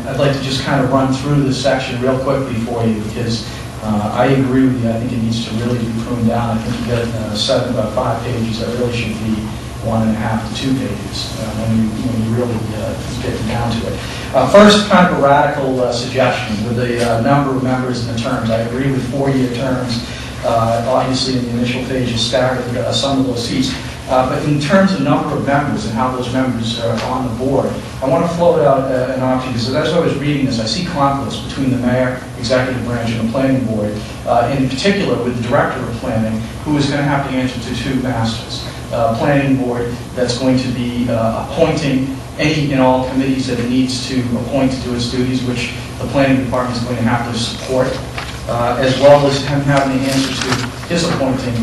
I'd like to just kind of run through this section real quickly for you because I agree with you. I think it needs to really be pruned down. I think you got 5 pages that really should be 1.5 to 2 pages when you really get down to it. First, kind of a radical suggestion with the number of members and the terms. I agree with 4-year terms. Obviously, in the initial phase, you staggered some of those seats. But in terms of number of members and how those members are on the board, I want to float out an option because as I was reading this, I see conflicts between the mayor, executive branch, and the planning board, in particular with the director of planning, who is going to have to answer to 2 masters. Planning board that's going to be appointing any and all committees that it needs to appoint to do its duties, which the planning department is going to have to support, as well as him having the answer to his appointing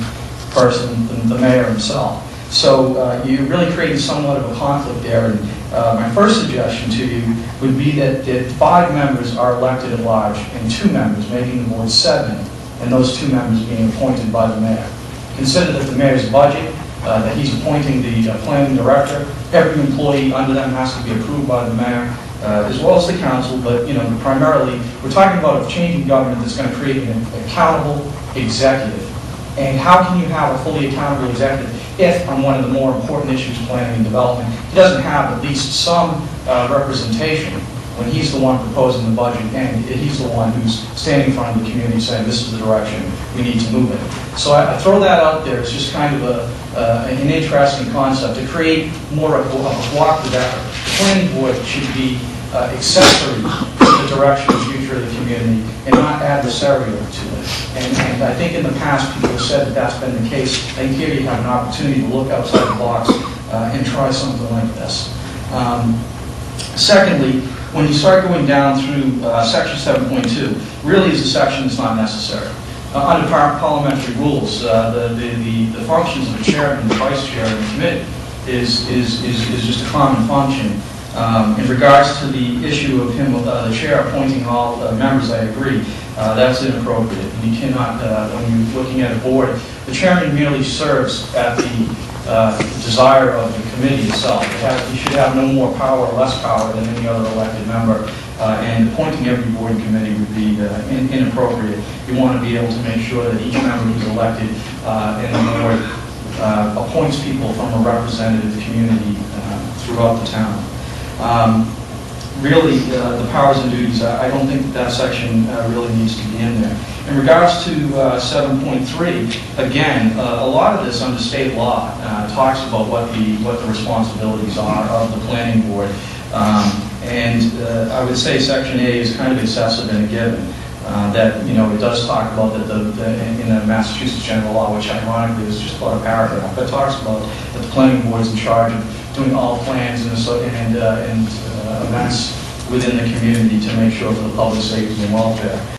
person, the mayor himself. So you're really creating somewhat of a conflict there. And my first suggestion to you would be that 5 members are elected at large and 2 members, making the board 7, and those 2 members being appointed by the mayor. Consider that the mayor's budget, that he's appointing the planning director, every employee under them has to be approved by the mayor, as well as the council, but primarily we're talking about a change in government that's going to create an accountable executive. And how can you have a fully accountable executive if, on one of the more important issues, planning and development, he doesn't have at least some representation when he's the one proposing the budget and he's the one who's standing in front of the community saying this is the direction we need to move in. So I throw that out there as just kind of an interesting concept to create more of a cooperative effort. The planning board should be accessory to the direction and future of the community and not adversarial to it. And I think in the past people have said that that's been the case. I think here you have an opportunity to look outside the box and try something like this. Secondly, when you start going down through section 7.2, really is a section that's not necessary. Under parliamentary rules, the functions of the chairman and the vice chair of the committee is just a common function. In regards to the issue of him, the chair appointing all members, I agree. That's inappropriate. You cannot, when you're looking at a board, the chairman merely serves at the desire of the committee itself. He should have no more power or less power than any other elected member, and appointing every board and committee would be inappropriate. You want to be able to make sure that each member who's elected in the board appoints people from a representative community throughout the town. Really, the powers and duties, I don't think that section really needs to be in there. In regards to 7.3, again, a lot of this under state law talks about what the responsibilities are of the planning board. I would say Section A is kind of excessive in a given. That it does talk about that in the Massachusetts general law, which ironically is just about a paragraph, but it talks about that the planning board is in charge of doing all plans and events within the community to make sure for the public safety and welfare.